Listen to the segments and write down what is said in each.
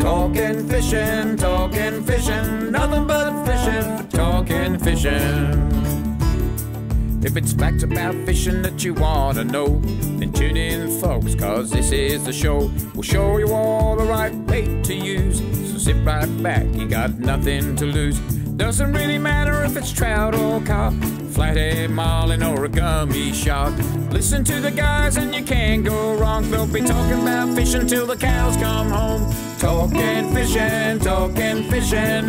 Talking fishing, nothing but fishing, talking fishing. If it's facts about fishing that you want to know, then tune in, folks, cause this is the show. We'll show you all the right bait to use, so sit right back, you got nothing to lose. Doesn't really matter if it's trout or carp, flathead, marlin or a gummy shark. Listen to the guys and you can't go wrong. They'll be talking about fishing till the cows come home. Talking fishing,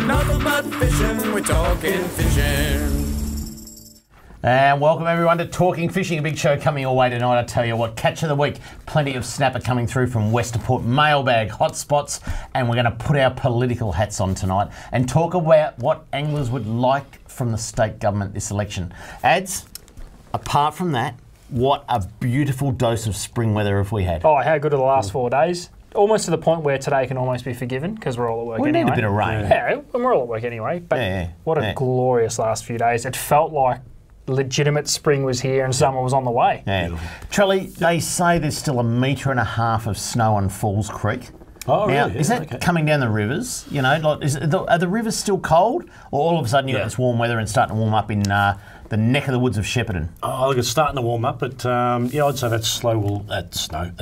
nothing but fishing, we're talking fishing. And welcome everyone to Talking Fishing, a big show coming your way tonight. I tell you what, catch of the week, plenty of snapper coming through from Western Port, mailbag, hotspots, and we're going to put our political hats on tonight and talk about what anglers would like from the state government this election. Ads, apart from that, what a beautiful dose of spring weather have we had. Oh, how good are the last 4 days? Almost to the point where today can almost be forgiven because we're all at work anyway. We need a bit of rain. Yeah, and we're all at work anyway. But what a glorious last few days. It felt like legitimate spring was here and summer was on the way. Yeah. Charlie, they say there's still 1.5 metres of snow on Falls Creek. Oh, now, really? is that coming down the rivers? You know, like, are the rivers still cold? Or all of a sudden you've got this warm weather and starting to warm up in the neck of the woods of Shepparton? Oh, look, it's starting to warm up, but yeah, I'd say the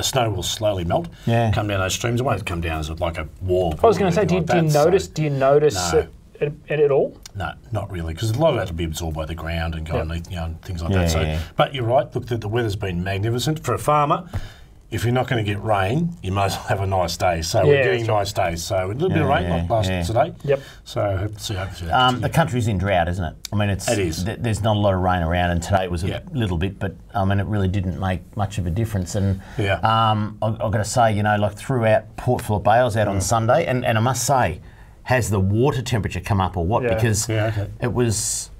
snow will slowly melt. Yeah. Come down those streams. It won't come down as like a wall. I was going to say, do you notice it at all? No, not really, because a lot of that will be absorbed by the ground and go underneath, and things like that. So, but you're right. Look, the weather's been magnificent for a farmer. If you're not going to get rain, you might as well have a nice day. So we're getting nice days. So a little bit of rain like last today. Yep. So hopefully that the country's in drought, isn't it? I mean, it is. There's not a lot of rain around, and today was a little bit, but I mean, it really didn't make much of a difference. And I've got to say, you know, like throughout Port Phillip Bay, I was out on Sunday, and I must say, has the water temperature come up or what? Because it was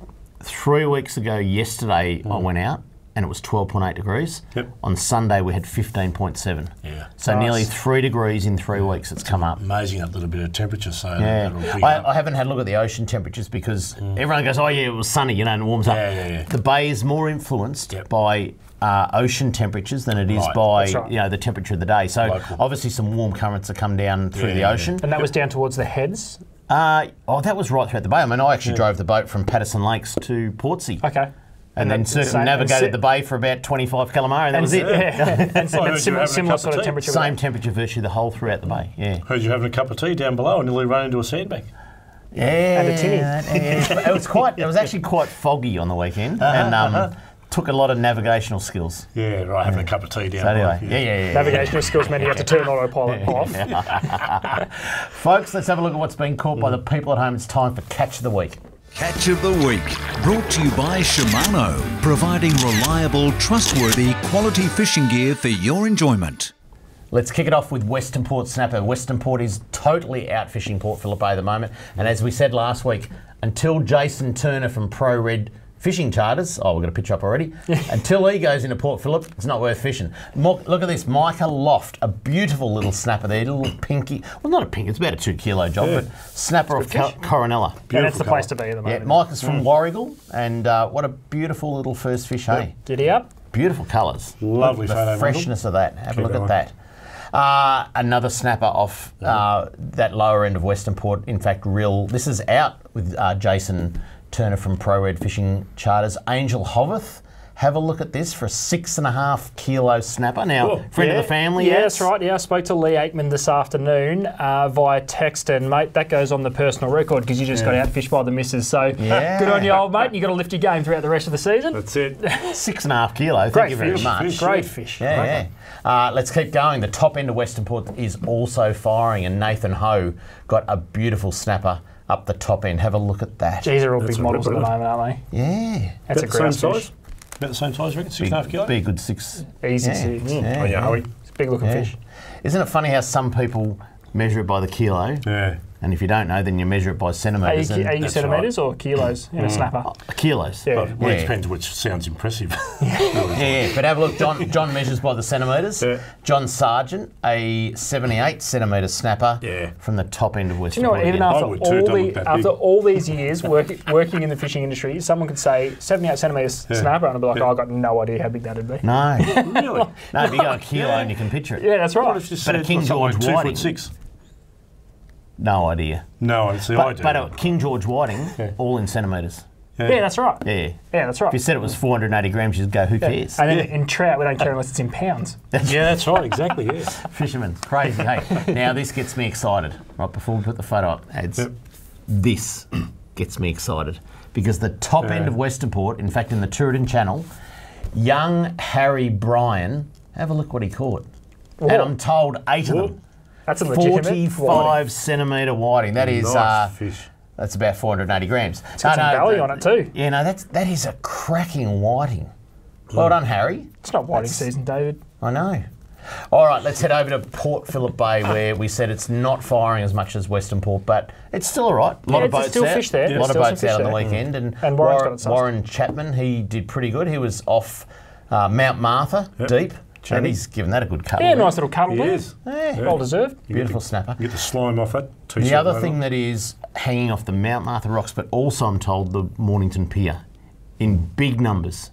3 weeks ago yesterday I went out and it was 12.8 degrees. Yep. On Sunday we had 15.7. Yeah. So nearly 3 degrees in 3 weeks it's come up. Amazing, that little bit of temperature. So I haven't had a look at the ocean temperatures because everyone goes, oh yeah, it was sunny, you know, and it warms up. The bay is more influenced by ocean temperatures than it is by you know, the temperature of the day. So obviously some warm currents have come down through the ocean. And that was down towards the heads? Oh, that was right throughout the bay. I mean, I actually drove the boat from Patterson Lakes to Portsea. Okay. And then circumnavigated the bay for about 25 calamari, and that was it. And similar sort of temperature. Same temperature virtually the whole throughout the bay, Heard you having a cup of tea down below and nearly run into a sandbank. Yeah. And a tinny. It was actually quite foggy on the weekend, and took a lot of navigational skills. Yeah, right, having a cup of tea down below. Yeah. Navigational skills meant you had to turn autopilot off. Folks, let's have a look at what's been caught by the people at home. It's time for Catch of the Week. Catch of the Week, brought to you by Shimano, providing reliable, trustworthy, quality fishing gear for your enjoyment. Let's kick it off with Western Port snapper. Western Port is totally out fishing Port Phillip Bay at the moment, and as we said last week, until Jason Turner from Pro Red Fishing Charters, we've got a picture up already, until he goes into Port Phillip, it's not worth fishing. Look at this, Micah Loft, a beautiful little snapper there, little pinky, well not a pink, it's about a 2 kilo job, but snapper of Coronella. And that's the place to be at the moment. Yeah, Micah's from Warrigal, and what a beautiful little first fish, hey? Giddy up. Beautiful colours. Lovely photo. The freshness of that, have a look at that. Another snapper off that lower end of Western Port, in fact, this is out with Jason Turner from Pro Red Fishing Charters. Angel Hoveth, have a look at this for a 6.5 kilo snapper. Now, friend of the family. Yeah, that's right. Yeah, I spoke to Lee Aikman this afternoon via text, and mate, that goes on the personal record because you just got outfished by the missus. So good on you, old mate. You got to lift your game throughout the rest of the season. That's it. 6.5 kilo. Thank you very much. Great fish. Yeah. Let's keep going. The top end of Western Port is also firing, and Nathan Ho got a beautiful snapper up the top end. Have a look at that. Geez, they're all big models at the moment, aren't they? Yeah. That's a great fish. About the same size, I reckon? 6.5 kilo? Be a good 6. Easy 6. It's a big looking fish. Isn't it funny how some people measure it by the kilo? Yeah. And if you don't know, then you measure it by centimetres. Are you centimetres or kilos in a snapper? Kilos. Yeah. Well, it depends which sounds impressive. But have a look. John measures by the centimetres. John Sargent, a 78 centimetre snapper from the top end of Western Port. You know what, even after all these years working in the fishing industry, someone could say 78 centimetres snapper, and I'd be like, I've got no idea how big that'd be. No. Really? No, if you go a kilo and you can picture it. Yeah, that's right. But a King George Whiting. 2'6". No idea. No, it's the idea. But King George whiting, all in centimetres. Yeah, that's right. Yeah. Yeah, that's right. If you said it was 480 grams, you'd go, who cares? And then in trout, we don't care unless it's in pounds. Yeah, that's right, exactly, yeah. Fishermen, crazy, hey. Now, this gets me excited. Right, before we put the photo up, this gets me excited. Because the top end of Western Port, in fact, in the Tooradin Channel, young Harry Bryan, have a look what he caught. And I'm told 8 of them. That's a legitimate 45 centimetre whiting. That is... Nice fish. That's about 480 grams. It's got some belly on it too. Yeah, no, that is a cracking whiting. Well done, Harry. It's not whiting season, David. I know. All right, let's head over to Port Phillip Bay, where we said it's not firing as much as Western Port, but it's still all right. A lot of boats still out. Fish there. A lot of boats out on the weekend. And Warren's got it sussed. Warren Chapman, he did pretty good. He was off Mount Martha, deep. And he's given that a good cuddle. Yeah, nice little cuddle. Yes. Well deserved. Beautiful snapper. Get the slime off it. The other thing that is hanging off the Mount Martha rocks, but also I'm told the Mornington Pier, in big numbers,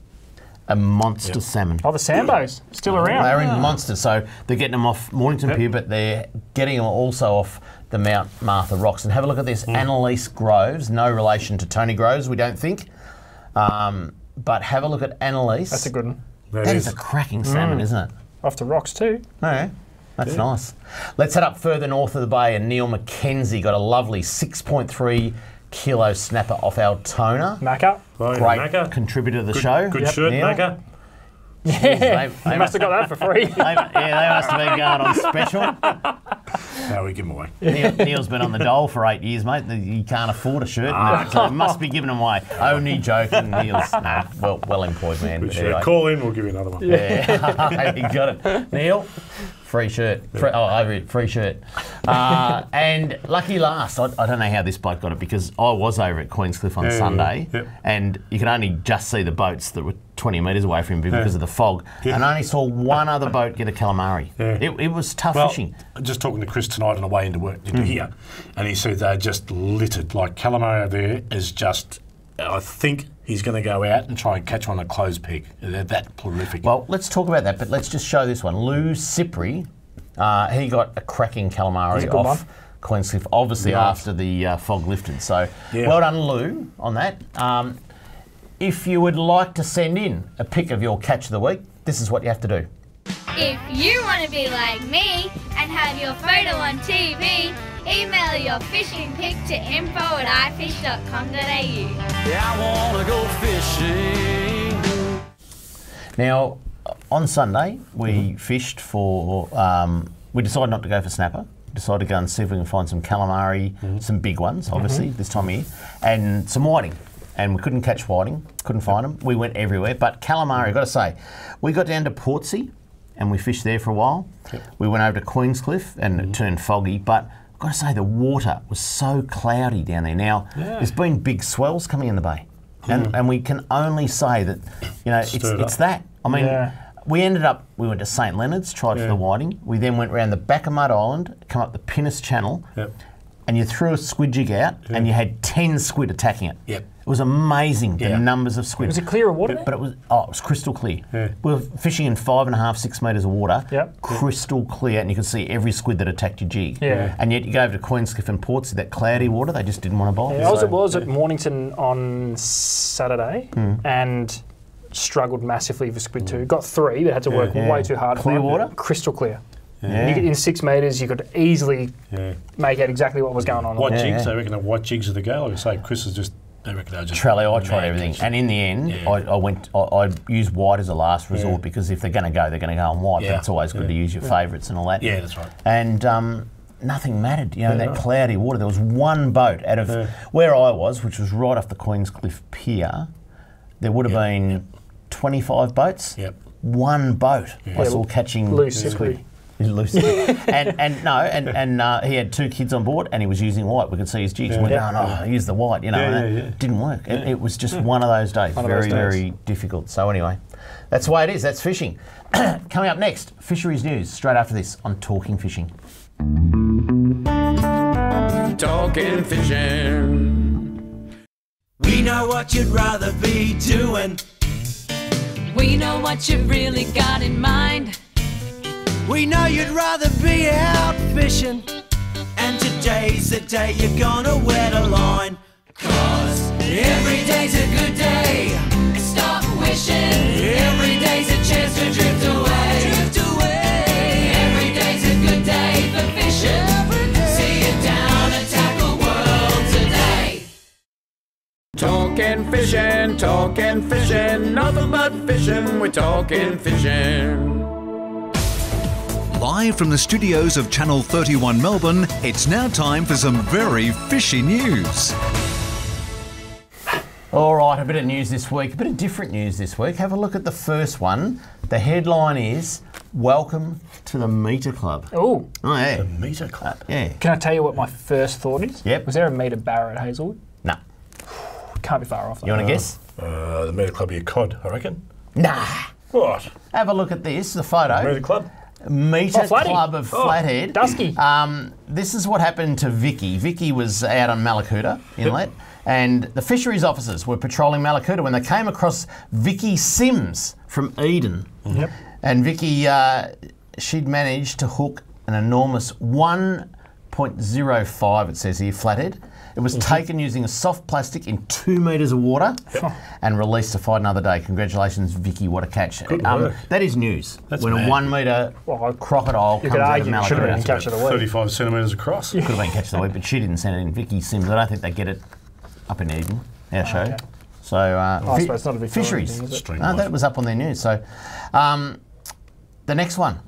a monster salmon. Oh, the Sambos, still around. They're in monsters, so they're getting them off Mornington Pier, but they're getting them also off the Mount Martha rocks. And have a look at this, Annalise Groves, no relation to Tony Groves, we don't think. But have a look at Annalise. That's a good one. That is a cracking salmon, isn't it? Off the rocks too. Yeah, that's nice. Let's head up further north of the bay, and Neil McKenzie got a lovely 6.3 kilo snapper off Altona. Macca. Great contributor to the show. Good shirt, Neil. Macca. Yeah, they must have got that for free. They must have been going on special. No, we give them away. Neil's been on the dole for 8 years, mate. He can't afford a shirt, so it must be giving them away. Only joking. Neil's well employed man. Anyway. Call in, we'll give you another one. Yeah, you got it. Neil, free shirt. Free shirt. And lucky last, I don't know how this bloke got it, because I was over at Queenscliff on Sunday, and you could only just see the boats that were 20 metres away from him because of the fog, and I only saw one other boat get a calamari. It was tough fishing. Just talking to Chris tonight on the way into work here, and he said they're just littered. Like calamari over there is just, I think he's going to go out and try and catch one on a closed peg. They're that prolific. Well, let's talk about that, but let's just show this one. Lou Cipri, he got a cracking calamari off Queenscliff, obviously after the fog lifted. So well done, Lou, on that. If you would like to send in a pic of your catch of the week, this is what you have to do. If you want to be like me and have your photo on TV, email your fishing pic to info@ifish.com.au. Yeah, I want to go fishing. Now, on Sunday, we fished for, we decided not to go for snapper. We decided to go and see if we can find some calamari, some big ones, obviously, this time of year, and some whiting. And we couldn't catch whiting, couldn't find them. We went everywhere, but calamari, I've got to say, we got down to Portsea and we fished there for a while. We went over to Queenscliff and it turned foggy, but I've got to say the water was so cloudy down there. Now, there's been big swells coming in the bay, and we can only say that, you know, it's that. I mean, we went to St Leonard's, tried for the whiting. We then went around the back of Mud Island, come up the Pinnis Channel, and you threw a squid jig out and you had 10 squid attacking it. It was amazing, the numbers of squid. Was it clear of water? But it was crystal clear. We were fishing in 5.5, 6 metres of water, crystal clear, and you could see every squid that attacked your jig. And yet you go over to Queenscliff and Portsea, that cloudy water, they just didn't want to bite. I was at Mornington on Saturday and struggled massively for squid too. Got 3, but had to work way too hard. Clear water? Crystal clear. In 6 metres, you could easily make out exactly what was going on. White jigs, I reckon the white jigs are the go. Like I say, Chris is just, they reckon they're just... Trelly, I tried everything. And in the end, I used white as a last resort because if they're going to go, they're going to go on white. But it's always good to use your favourites and all that. Yeah, that's right. And nothing mattered. You know, that cloudy water. There was one boat out of where I was, which was right off the Queenscliff Pier. There would have been 25 boats. One boat I saw catching squid. And he had 2 kids on board and he was using white. We could see his jigs. We went, I use the white, you know. And it didn't work. It was just one of those days. Very difficult. So anyway, that's the way it is. That's fishing. Coming up next, fisheries news straight after this on Talking Fishing. Talking fishing. We know what you'd rather be doing. We know what you've really got in mind. We know you'd rather be out fishing. And today's the day you're gonna wet a line. 'Cause every day's a good day. Stop wishing. Every day's a chance to drift away. Drift away. Every day's a good day for fishing. See it down and tackle world today. Talking fishing, nothing but fishing. We're talking fishing. Live from the studios of Channel 31 Melbourne, it's now time for some very fishy news. All right, a bit of news this week, a bit of different news this week. Have a look at the first one. The headline is, "Welcome to the Meter Club." Oh, Oh, yeah. The Meter Club. Yeah. can I tell you what my first thought is? Yep. Was there a meter barra at Hazelwood? No. Can't be far off. You want to guess? The Meter Club, your cod, I reckon. Nah. What? Have a look at this, the photo. Meter Club? Meter Flatty. Club of Flathead. Dusky. This is what happened to Vicky. Vicky was out on Malakuta Inlet, and the fisheries officers were patrolling Malakuta when they came across Vicky Sims from Eden. Yep. And Vicky, she'd managed to hook an enormous 1.05, it says here, flathead. It was taken using a soft plastic in 2 metres of water and released to fight another day. Congratulations, Vicky, what a catch. Good work. That is news. That's when mad. a 1 metre crocodile You comes could out of argue it should have been Malakuta. catch of the week. 35 centimetres across. Could have been catch of the week, but she didn't send it in. Vicky Sims, I don't think they get it up in Eden, our show. Okay. So, I suppose it's not a Victorian fisheries. thing, is it? Stream No, life. that was up on their news. So, the next one.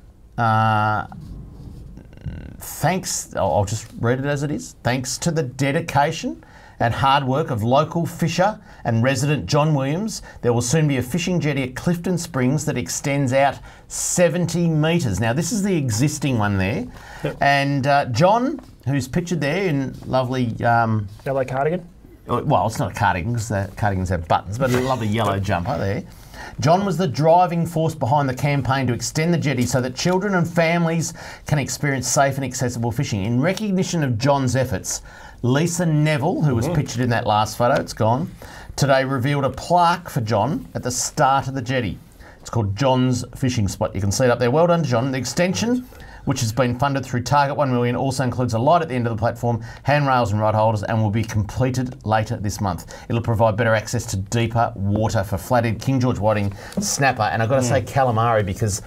Thanks, I'll just read it as it is. Thanks to the dedication and hard work of local fisher and resident John Williams, there will soon be a fishing jetty at Clifton Springs that extends out 70 metres. Now, this is the existing one there. And John, who's pictured there in lovely... Yellow cardigan? well, it's not a cardigan because the cardigans have buttons, but a lovely yellow jumper there. John was the driving force behind the campaign to extend the jetty so that children and families can experience safe and accessible fishing. In recognition of John's efforts, Lisa Neville, who was pictured in that last photo, it's gone, today revealed a plaque for John at the start of the jetty. It's called John's Fishing Spot. You can see it up there. Well done, John. The extension, which has been funded through Target 1 million, also includes a light at the end of the platform, handrails and rod holders, and will be completed later this month. It'll provide better access to deeper water for flathead, King George whiting, snapper, and I've got to say calamari because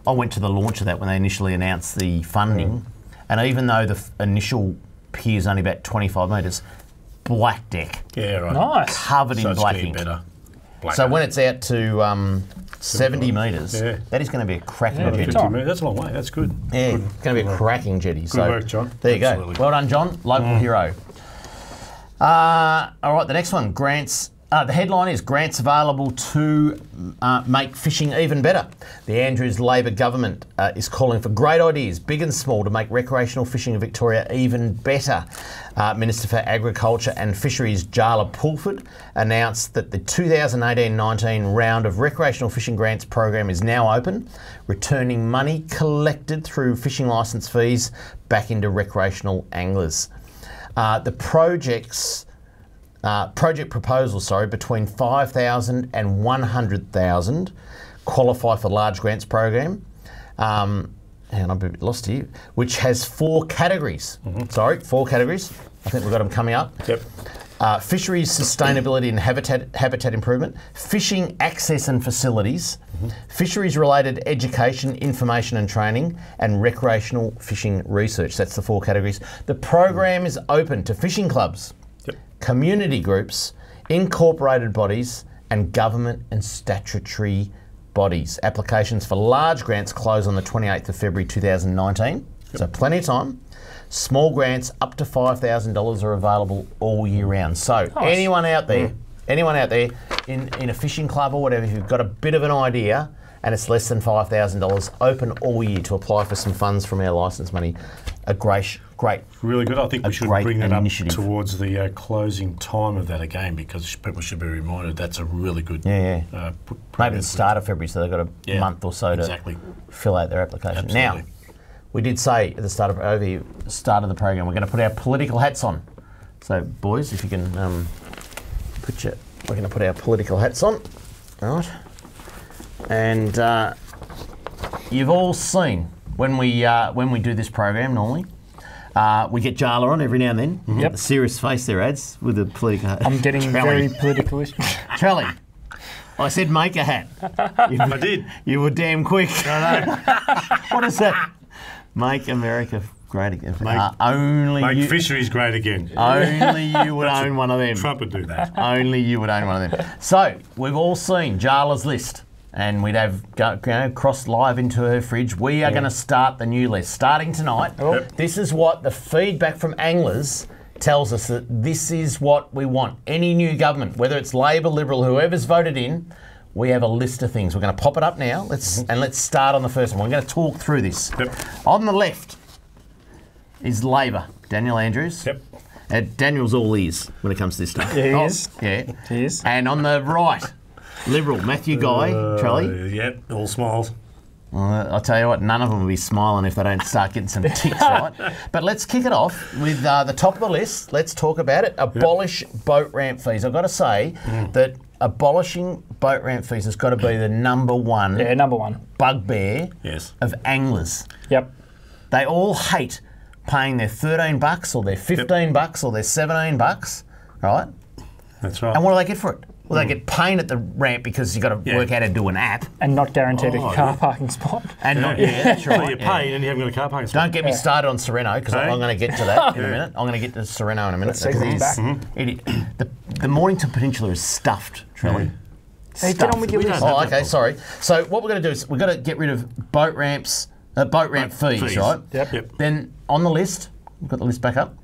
I went to the launch of that when they initially announced the funding, and even though the initial pier is only about 25 metres, black deck, Yeah, right. Nice. covered So in it's black getting ink. better. Black So when it's out to 70 metres, Yeah. that is going to be a cracking Yeah, jetty. 50 metres, that's a long way. That's good. Yeah, Good. it's going to be a cracking jetty. So work, John. there you go. Absolutely. Well done, John. Local hero. All right, the next one. Grants. The headline is grants available to make fishing even better. The Andrews Labor government is calling for great ideas, big and small, to make recreational fishing in Victoria even better. Minister for Agriculture and Fisheries Jarla Pulford announced that the 2018-19 round of recreational fishing grants program is now open, returning money collected through fishing licence fees back into recreational anglers. The project proposals, between 5,000 and 100,000 qualify for large grants program. And I'm a bit lost here, which has 4 categories. 4 categories. I think we've got them coming up. Yep. Fisheries sustainability and habitat improvement, fishing access and facilities, fisheries-related education, information and training, and recreational fishing research. That's the 4 categories. The program is open to fishing clubs, community groups, incorporated bodies, and government and statutory bodies. Applications for large grants close on the 28th of February 2019, so plenty of time. Small grants up to $5,000 are available all year round. So anyone out there in a fishing club or whatever, if you've got a bit of an idea and it's less than $5,000, open all year to apply for some funds from our licence money. A great Really good. I think we should great bring that up initiative. towards the closing time of that again, because people should be reminded that's a really good maybe program. the start of February, so they've got a month or so to fill out their application. Absolutely. Now, we did say at the start of the program, we're going to put our political hats on. So, boys, if you can we're going to put our political hats on, right? And you've all seen when we do this program normally, We get Jarla on every now and then. Yep. The serious face there, Ads, with the political. I'm getting very political. Charlie, I said make a hat. I did. You were damn quick. I know. What is that? Make America great again. Make fisheries great again. Only you would own one of them. Trump would do that. Only you would own one of them. So we've all seen Jarla's list, and we'd have crossed live into her fridge. We are going to start the new list starting tonight. This is what the feedback from anglers tells us, that this is what we want. Any new government, whether it's Labor, Liberal, whoever's voted in, we have a list of things. We're going to pop it up now. Let's start on the first one. We're going to talk through this. On the left is Labor, Daniel Andrews. Daniel's all ears when it comes to this stuff. Yeah, he is. Yeah, he is. And on the right, Liberal, Matthew Guy, Charlie. Yep, all smiles. I'll tell you what, none of them will be smiling if they don't start getting some ticks, right? But let's kick it off with the top of the list. Let's talk about it. Abolish boat ramp fees. I've got to say that abolishing boat ramp fees has got to be the number one bugbear of anglers. Yep. They all hate paying their $13 or their $15 or their $17, right? That's right. And what do they get for it? Well, they get pain at the ramp because you've got to work out how to do an app. And not guaranteed a car parking spot. And that's right. So you pay and you haven't got a car parking spot. Don't get me started on Sereno, because I'm going to get to that in a minute. I'm going to get to Sereno in a minute. The Mornington Peninsula is stuffed, Trelly. Hey, get on with your list. Oh, okay, sorry. So what we're going to do is we've got to get rid of boat ramp fees, right? Yep. Then on the list, we've got the list back up.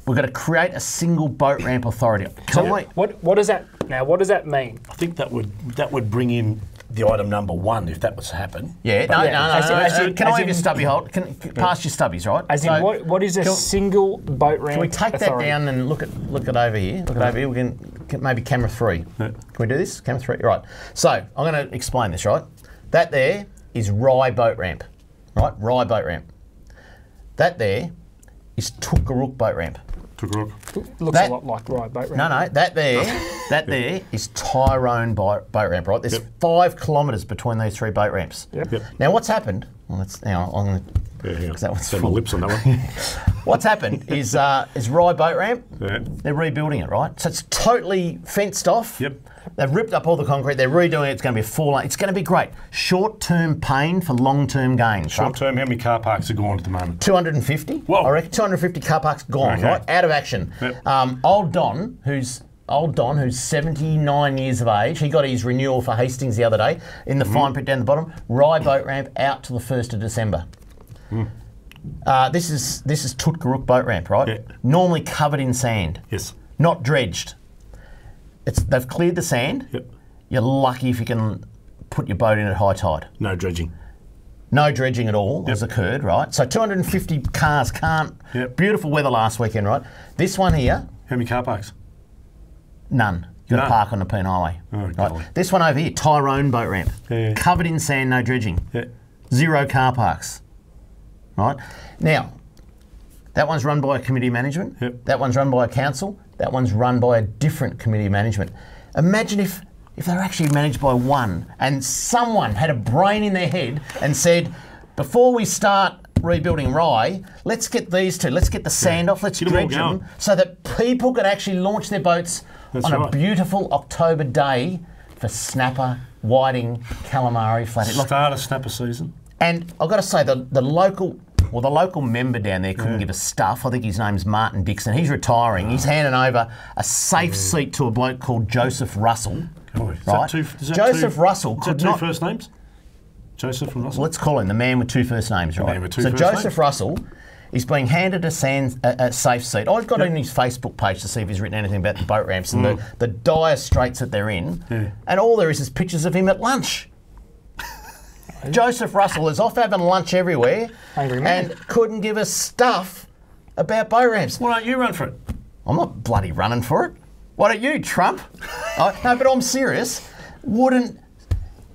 We've got to create a single boat ramp authority. What does that now? What does that mean? I think that would bring in the item number one if that was to happen. Yeah, no. Can I have your stubby hold? Pass your stubbies, right? As in, what is a single boat ramp? Can we take authority? that down and look it over here? Look it over here. We can maybe camera 3. Can we do this? Camera 3. Right. So I'm going to explain this. Right. That there is Rye boat ramp. Right. Rye boat ramp. That there is Tookarook boat ramp. Looks a lot like Rye boat ramp. No, that there is Tyrone boat ramp, right? There's 5 kilometres between these 3 boat ramps. Now, what's happened? Well, I'm going to. Because that one's full. My lips on that one. What's happened is Rye boat ramp. They're rebuilding it, right? So it's totally fenced off. They've ripped up all the concrete. They're redoing it. It's going to be a full lane. It's going to be great. Short-term pain for long-term gain. Short-term, how many car parks are gone at the moment? 250. Whoa. I reckon 250 car parks gone, right? Out of action. Old Don, who's 79 years of age, he got his renewal for Hastings the other day in the fine print down the bottom. Rye boat ramp out to the 1st of December. This is Tookarook boat ramp, right? Normally covered in sand. Not dredged. They've cleared the sand. You're lucky if you can put your boat in at high tide. No dredging. No dredging at all has occurred, right? So 250 cars can't. Beautiful weather last weekend, right? This one here. How many car parks? None. You've got to park on the Peen Highway. Right? This one over here, Tyrone boat ramp. Covered in sand, no dredging. 0 car parks. Right? Now, that one's run by a committee management. That one's run by a council. That one's run by a different committee management. Imagine if they were actually managed by one and someone had a brain in their head and said, before we start rebuilding Rye, let's get these two, let's get the sand off, let's dredge them so that people could actually launch their boats on a beautiful October day for snapper, whiting, calamari, flathead. Start a snapper season. And I've got to say, the local member down there couldn't give a stuff. I think his name's Martin Dixon. He's retiring. He's handing over a safe seat to a bloke called Joseph Russell. Right? Joseph Russell could not. 2 first names? Joseph and Russell? Let's call him the man with 2 first names, right? So Joseph Russell is being handed a safe seat. I've got on his Facebook page to see if he's written anything about the boat ramps and the dire straits that they're in. And all there is pictures of him at lunch. Joseph Russell is off having lunch everywhere and couldn't give a stuff about boat ramps. Why don't you run for it? I'm not bloody running for it. Why don't you, Trump? No, but I'm serious.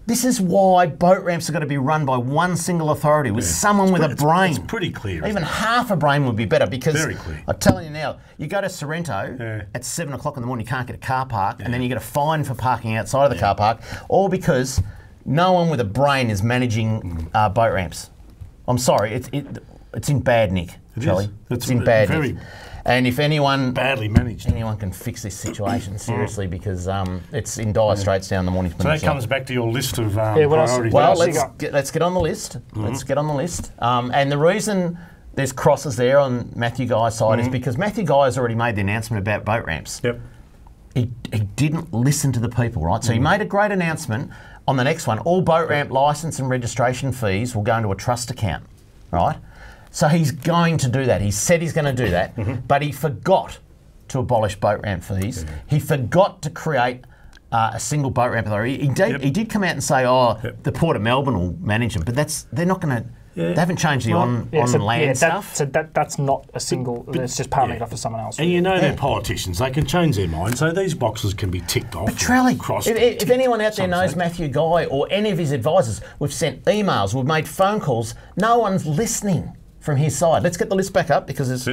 This is why boat ramps are going to be run by one single authority with someone with a brain. It's pretty clear. Even half a brain would be better because I'm telling you now, you go to Sorrento at 7 o'clock in the morning, you can't get a car park, and then you get a fine for parking outside of the car park, all because no one with a brain is managing boat ramps. I'm sorry, it's in bad nick. Charlie. It's in bad very nick. And if anyone badly managed, anyone can fix this situation seriously, because it's in dire straits down the Mornington. So that comes back to your list of what else- priorities. Well, else you let's get on the list. Let's get on the list. And the reason there's crosses there on Matthew Guy's side is because Matthew Guy has already made the announcement about boat ramps. Yep. He didn't listen to the people, right? So he made a great announcement on the next one. All boat ramp licence and registration fees will go into a trust account, right? So he's going to do that. He said he's going to do that, but he forgot to abolish boat ramp fees. He forgot to create a single boat ramp authority. He did come out and say, the Port of Melbourne will manage them, but they're not going to. They haven't changed the on-land stuff. So that's not a single. It's just palming it off to someone else. And you know they're politicians; they can change their mind. So these boxes can be ticked off. But Trelly, if anyone out there knows Matthew Guy or any of his advisors, we've sent emails, we've made phone calls. No one's listening from his side. Let's get the list back up, because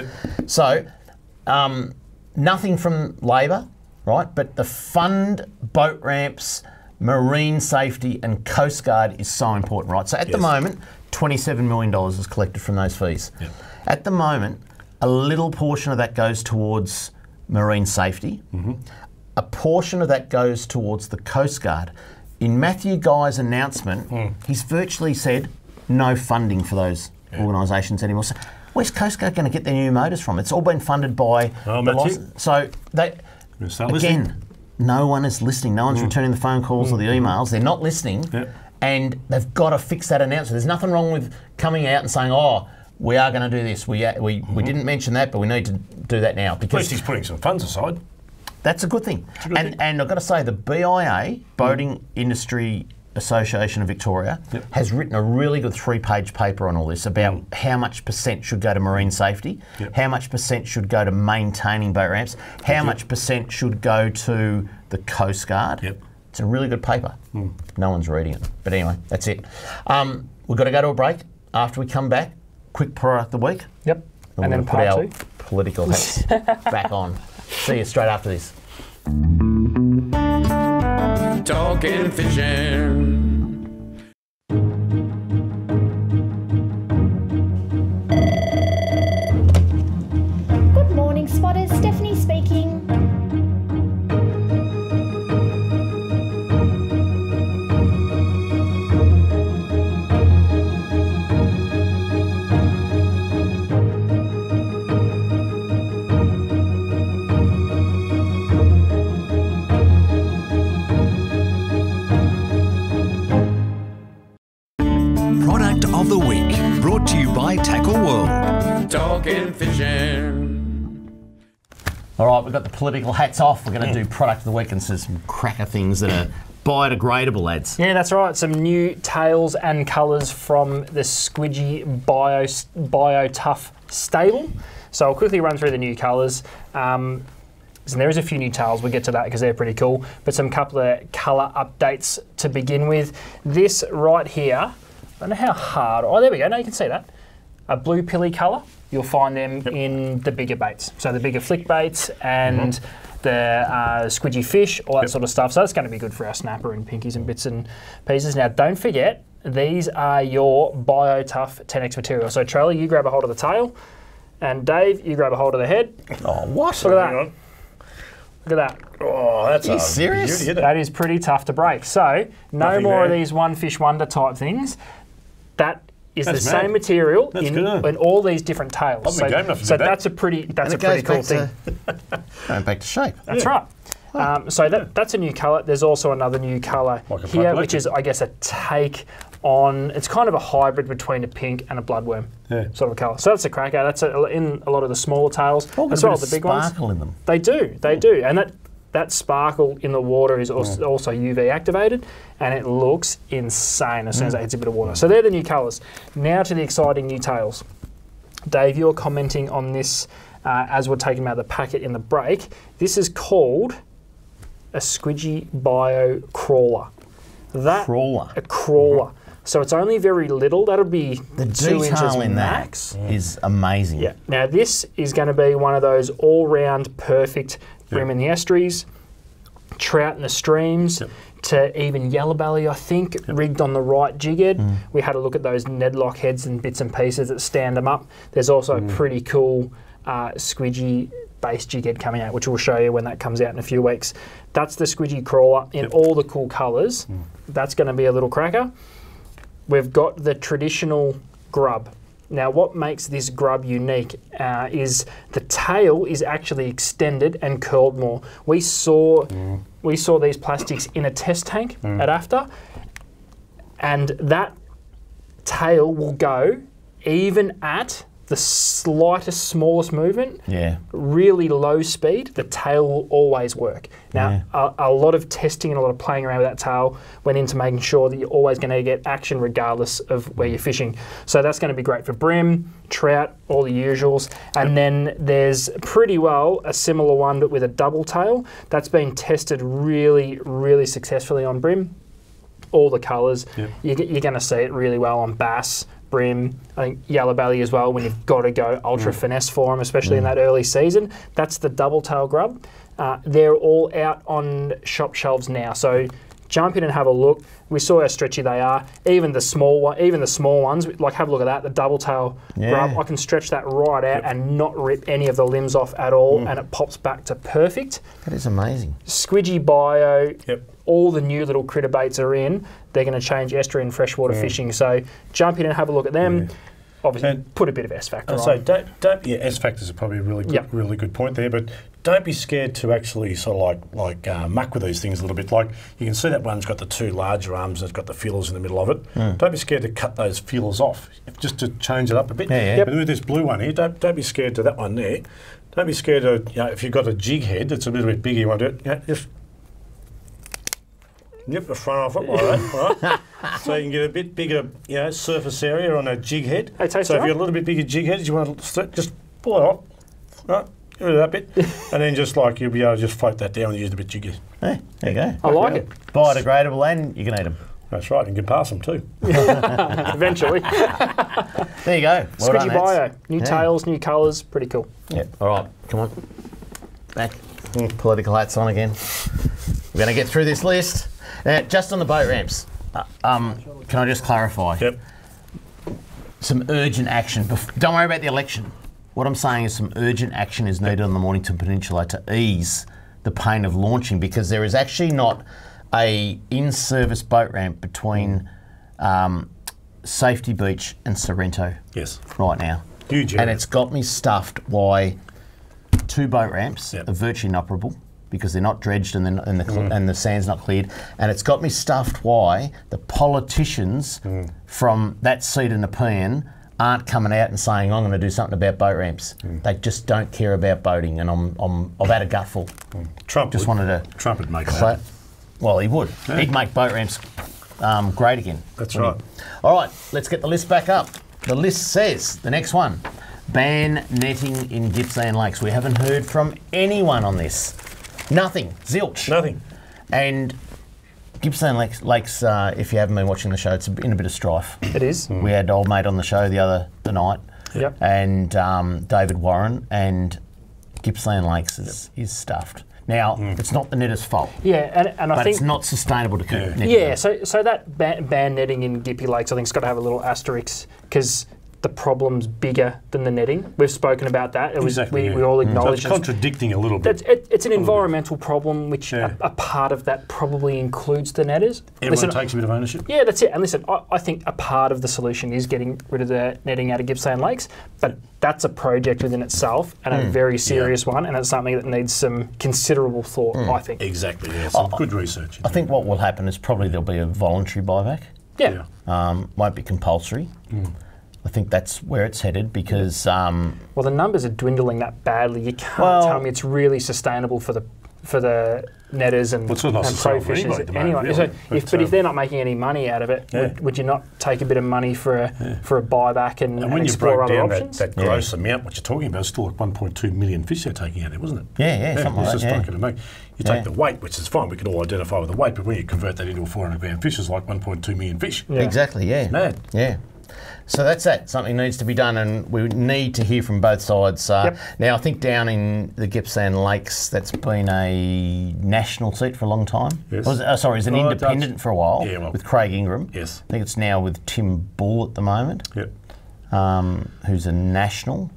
nothing from Labor, right? But the fund, boat ramps, marine safety, and Coast Guard is so important, right? So at the moment, $27 million is collected from those fees. Yep. At the moment, a little portion of that goes towards marine safety. A portion of that goes towards the Coast Guard. In Matthew Guy's announcement, he's virtually said no funding for those organisations anymore. So where's Coast Guard going to get their new motors from? It's all been funded by the license. So no one is listening. No one's returning the phone calls or the emails. They're not listening. And they've got to fix that announcement. There's nothing wrong with coming out and saying, we are going to do this. We didn't mention that, but we need to do that now. Because at least he's putting some funds aside. That's a good thing. And I've got to say, the BIA, Boating Industry Association of Victoria, has written a really good 3-page paper on all this about how much % should go to marine safety, how much % should go to maintaining boat ramps, how much % should go to the Coast Guard. It's a really good paper. No one's reading it. But anyway, that's it. We've got to go to a break. After we come back, quick product of the week. And then put our part 2. Political hats back on. See you straight after this. Talking fishing. Good morning, spotters. Stephanie speaking. Product of the week, brought to you by Tackle World. Talking fishing. All right, we've got the political hats off. We're going to do product of the week and some cracker things that are biodegradable, lads. Yeah, that's right. Some new tails and colours from the Squidgy Bio Tough stable. So I'll quickly run through the new colours. And there is a few new tails. We'll get to that because they're pretty cool. But some couple of colour updates to begin with. This right here, I don't know how hard. Oh, there we go. Now you can see that. A blue pilly colour. You'll find them in the bigger baits. So the bigger flick baits and the squidgy fish, all that sort of stuff. So that's going to be good for our snapper and pinkies and bits and pieces. Now, don't forget, these are your Bio Tough 10X material. So, Charlie, you grab a hold of the tail. And Dave, you grab a hold of the head. Oh, what? Look at that. Look at that. Oh, that's Are you serious? That is pretty tough to break. So, no more of these one fish wonder type things. That is the same material in all these different tails. So that's a pretty cool thing. Going back to shape. That's right. So that's a new colour. There's also another new colour here, which is, I guess, a take on. It's kind of a hybrid between a pink and a bloodworm sort of colour. So that's a cracker. That's in a lot of the smaller tails as well as the big ones. Sparkle in them. They do. They do. And that sparkle in the water is also UV activated, and it looks insane as soon as it hits a bit of water. So they're the new colours. Now to the exciting new tails. Dave, you're commenting on this as we're taking them out of the packet in the break. This is called a Squidgy Bio Crawler. A crawler. So it's only very little. That'll be the 2 inches detail in max. That is amazing. Yeah. Now this is going to be one of those all-round perfect bream in the estuaries, trout in the streams, to even Yellowbelly, I think, rigged on the right jig head. We had a look at those Ned lock heads and bits and pieces that stand them up. There's also a pretty cool squidgy base jig head coming out, which we'll show you when that comes out in a few weeks. That's the squidgy crawler in all the cool colours. That's going to be a little cracker. We've got the traditional grub. Now, what makes this grub unique is the tail is actually extended and curled more. We saw these plastics in a test tank at AFTA, and that tail will go even at the slightest, smallest movement, really low speed, the tail will always work. Now, a lot of testing and a lot of playing around with that tail went into making sure that you're always going to get action regardless of where you're fishing. So that's going to be great for brim, trout, all the usuals. And then there's pretty well a similar one but with a double tail. That's been tested really, really successfully on brim. All the colours. You're going to see it really well on bass, brim, I think Yellowbelly as well, when you've got to go ultra finesse for them, especially in that early season. That's the double tail grub. They're all out on shop shelves now, so jump in and have a look. We saw how stretchy they are. Even the small ones, like have a look at that, the double tail grub. I can stretch that right out and not rip any of the limbs off at all, and it pops back to perfect. That is amazing. Squidgy bio. All the new little critter baits are in. They're going to change estuary and freshwater fishing. So jump in and have a look at them. Obviously, and put a bit of S factor on. So don't S factors are probably a really good point there. But don't be scared to actually sort of like muck with these things a little bit. Like you can see that one's got the two larger arms and it's got the feelers in the middle of it. Don't be scared to cut those feelers off, just to change it up a bit. But with this blue one here, don't be scared to that one there. Don't be scared of, if you've got a jig head that's a little bit bigger, you want to do it, just nip the front off it like that, right? So you can get a bit bigger, surface area on a jig head. So if you've got a little bit bigger jig heads, you want to just pull it off, right? Get rid of that bit, and then you'll be able to just float that down and use the bit jig head. Hey, there you go. I like it. Biodegradable, and you can eat them. That's right, and you can pass them too. Eventually. There you go. Well Squidgy bio. New tails, new colours, pretty cool. All right, come on. Back. Political hats on again. We're going to get through this list. Now, just on the boat ramps, can I just clarify? Some urgent action. Don't worry about the election. What I'm saying is some urgent action is needed on the Mornington Peninsula to ease the pain of launching, because there is actually not a in-service boat ramp between Safety Beach and Sorrento right now. Huge area. And it's got me stuffed why 2 boat ramps are virtually inoperable, because they're not dredged and the sand's not cleared. And it's got me stuffed why the politicians from that seat in the Nepean aren't coming out and saying, I'm going to do something about boat ramps. They just don't care about boating, and I've had a gutful. Trump would make that. Well, he would. He'd make boat ramps great again. That's right. All right, let's get the list back up. The list says, the next one, ban netting in Gippsland Lakes. We haven't heard from anyone on this. Nothing. Zilch. Nothing. And Gippsland Lakes, if you haven't been watching the show, it's in a bit of strife. It is. We had old mate on the show the night, and David Warren, and Gippsland Lakes is stuffed. Now, it's not the netter's fault. Yeah, and I think it's not sustainable to keep netting. Yeah, so that ban netting in Gippy Lakes, I think, has got to have a little asterisk, because the problem's bigger than the netting. We've spoken about that. We all acknowledge so it's contradicting a little bit. It's an environmental problem, which a part of that probably includes the netters. Everyone takes a bit of ownership. Yeah, that's it. And listen, I think a part of the solution is getting rid of the netting out of Gippsland Lakes, but that's a project within itself, and a very serious one, and it's something that needs some considerable thought, I think. Exactly, some good research. I think what will happen is probably there'll be a voluntary buyback. Won't be compulsory. I think that's where it's headed, because well, the numbers are dwindling that badly. You can't tell me it's really sustainable for the netters and pro fishers anyway. Really. So if they're not making any money out of it, would you not take a bit of money for a buyback and when explore other you break down options? that gross amount, what you're talking about, is still like 1.2 million fish they're taking out there, wasn't it? Something like that. You take the weight, which is fine, we can all identify with the weight, but when you convert that into a 400 gram fish, it's like 1.2 million fish. Exactly, Mad. So that's that. Something needs to be done, and we need to hear from both sides. Now, I think down in the Gippsland Lakes, that's been a national seat for a long time. Yes. Sorry, it's an independent for a while with Craig Ingram. Yes. I think it's now with Tim Bull at the moment, who's a national,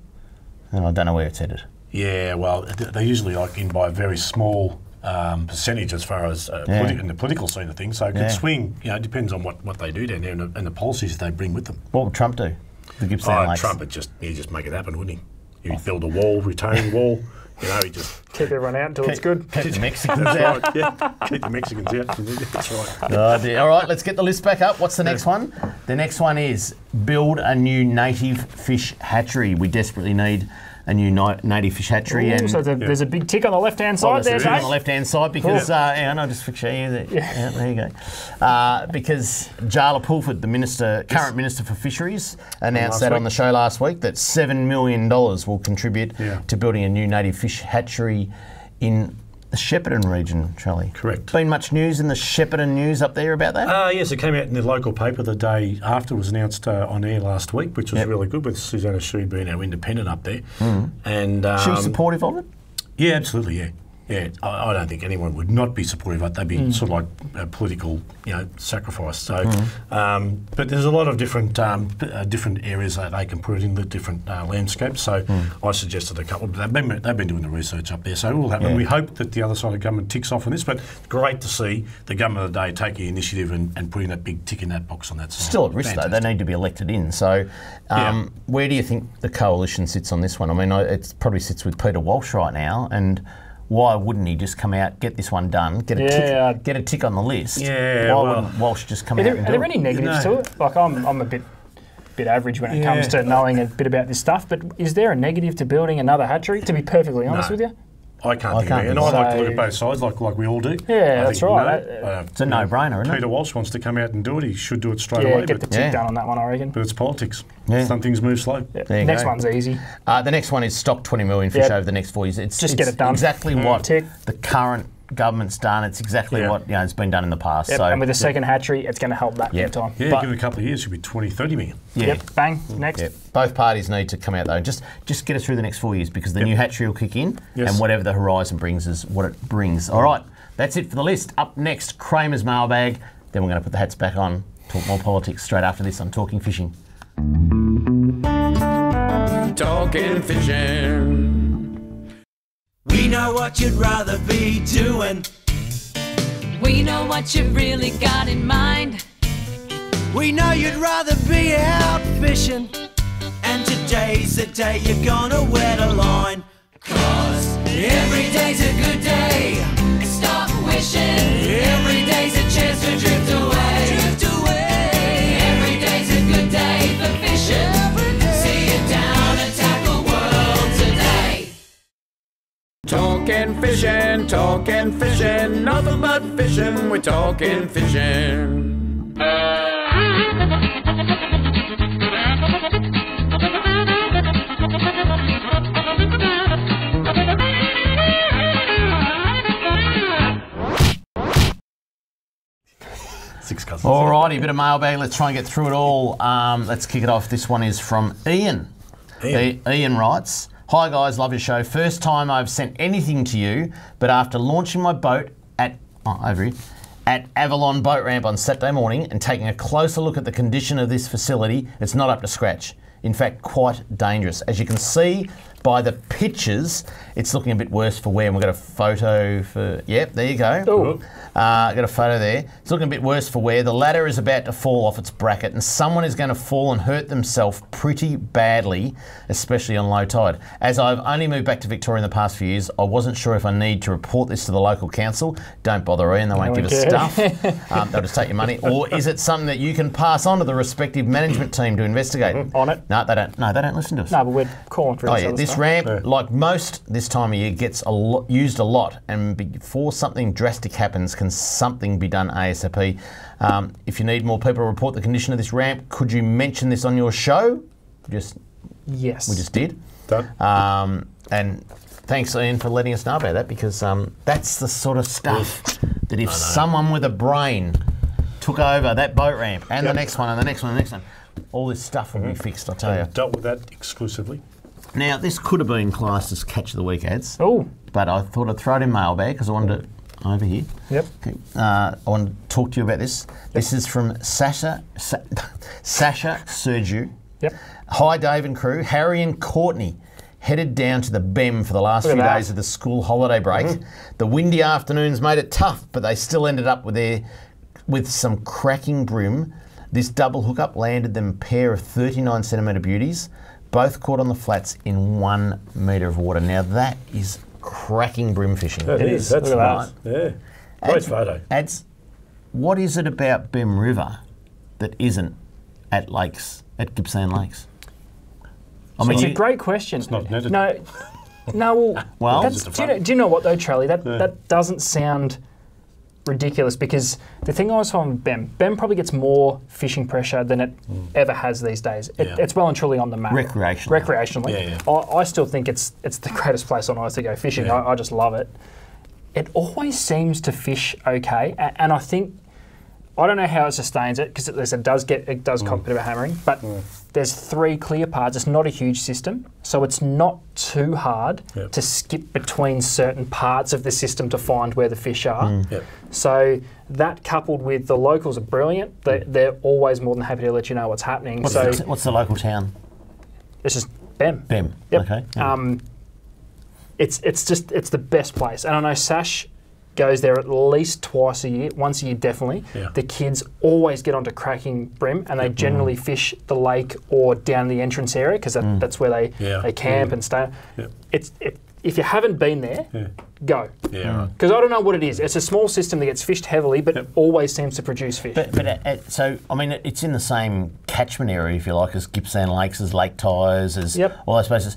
and I don't know where it's headed. Yeah, well, they usually like in by a very small percentage as far as in the political scene of things. So it could swing. It depends on what they do down there and the policies they bring with them. What would Trump do? The Gippsland Lakes? Trump would just make it happen, wouldn't he? He'd build a wall, retaining wall. He just keep everyone out until it's good. Keep the Mexicans out. Keep the Mexicans out. That's right. All right, let's get the list back up. What's the next one? The next one is build a new native fish hatchery. We desperately need a new native fish hatchery. Ooh, so there's a big tick on the left-hand side there, on the left-hand side because, I'll just fix you there. Yeah, there you go. Because Jarla Pulford, the current Minister for Fisheries, announced that on the show last week that $7 million will contribute to building a new native fish hatchery in the Shepparton region, Charlie. Correct. Been much news in the Shepparton news up there about that? Yes, it came out in the local paper the day after it was announced on air last week, which was really good, with Susanna Shood being our independent up there. And she's supportive of it? Yeah, absolutely, yeah. Yeah, I don't think anyone would not be supportive of it. They'd be sort of like a political, sacrifice. So, but there's a lot of different areas that they can put it in, the different landscapes. So, I suggested a couple. They've been doing the research up there, so it will happen. We hope that the other side of government ticks off on this. But great to see the government of the day taking initiative and putting that big tick in that box on that side. Still at risk though. They need to be elected in. So, where do you think the coalition sits on this one? I mean, it probably sits with Peter Walsh right now, and why wouldn't he just come out, get this one done, get a tick on the list? Yeah, why wouldn't Walsh just come out and do it? Are there any negatives to it? Like, I'm a bit average when it comes to knowing a bit about this stuff, but is there a negative to building another hatchery, to be perfectly honest with you? I can't think of it. And I like to look at both sides, like we all do. Yeah, that's right. It's a no-brainer, isn't it? Peter Walsh wants to come out and do it. He should do it straight away. away. Get the tick done on that one, I reckon. But it's politics. Some things move slow. Next one's easy. The next one is stock 20 million fish over the next 4 years. It's get it done. Exactly what the current government's done. It's exactly what has been done in the past. So, and with the second hatchery, it's going to help that big time. Yeah, give it a couple of years, it'll be 20, 30 million. Bang, next. Both parties need to come out though. Just get us through the next 4 years, because the new hatchery will kick in, and whatever the horizon brings is what it brings. All right, that's it for the list. Up next, Kramer's Mailbag. Then we're going to put the hats back on, talk more politics straight after this on Talking Fishing. Talking Fishing. We know what you'd rather be doing. We know what you've really got in mind. We know you'd rather be out fishing. And today's the day you're gonna wet a line. 'Cause every day's a good day. Stop wishing. Every day's a chance to drift away. Drift away. Every day's a good day for fishing. See it down and tackle world today. Talking fishing, nothing but fishing. We're talking fishing. Alrighty, bit of mailbag. Let's try and get through it all. Let's kick it off. This one is from Ian. Ian writes, "Hi guys, love your show. First time I've sent anything to you, but after launching my boat at Avalon Boat Ramp on Saturday morning and taking a closer look at the condition of this facility, it's not up to scratch. In fact, quite dangerous. As you can see by the pictures, it's looking a bit worse for wear. And we've got a photo for, yep, there you go. Got a photo there. It's looking a bit worse for wear. The ladder is about to fall off its bracket and someone is going to fall and hurt themselves pretty badly, especially on low tide. As I've only moved back to Victoria in the past few years, I wasn't sure if I need to report this to the local council. Don't bother, Ian, they won't give us stuff. They'll just take your money. Or is it something that you can pass on to the respective management team to investigate? On it? No, they don't. No, they don't listen to us. No, but we're calling for this ramp, like most this time of year, gets used a lot, and before something drastic happens, can something be done ASAP? If you need more people to report the condition of this ramp, could you mention this on your show? Yes. We just did. Done. And thanks, Ian, for letting us know about that, because that's the sort of stuff that if someone with a brain took over that boat ramp and the next one and the next one and the next one, all this stuff will be fixed, I tell you. Dealt with that exclusively. Now, this could have been classed as catch of the week ads. Oh. But I thought I'd throw it in mailbag because I wanted it over here. Yep. Okay. I want to talk to you about this. Yep. This is from Sasha Sergiu. Yep. Hi, Dave and crew. Harry and Courtney headed down to the BEM for the last few days of the school holiday break. The windy afternoons made it tough, but they still ended up with some cracking brim. This double hookup landed them a pair of 39 centimetre beauties, both caught on the flats in 1 metre of water. Now that is cracking brim fishing. That is. That's right. Yeah. Great photo. What is it about BEM River that isn't at Gippsland Lakes? It's a great question. It's not netted. No. Well, do you know what though, Charlie? That doesn't sound ridiculous because the thing I saw on BEM probably gets more fishing pressure than it ever has these days. It's well and truly on the map. Recreationally. I still think it's the greatest place on earth to go fishing. Yeah. I just love it. It always seems to fish okay, and I think I don't know how it sustains it because it does cop a bit of a hammering, but there's 3 clear parts. It's not a huge system, so it's not too hard to skip between certain parts of the system to find where the fish are. So that coupled with the locals are brilliant. They're always more than happy to let you know what's happening. What's the local town? It's just BEM. BEM. Yep. Okay. It's the best place, and I know Sash goes there at least twice a year, once a year definitely. The kids always get onto cracking brim and they generally fish the lake or down the entrance area because that's where they camp and stay. If you haven't been there, go. Because I don't know what it is. It's a small system that gets fished heavily but always seems to produce fish. So, I mean, it's in the same catchment area, if you like, as Gippsland Lakes, as Lake Tyers, as all those places.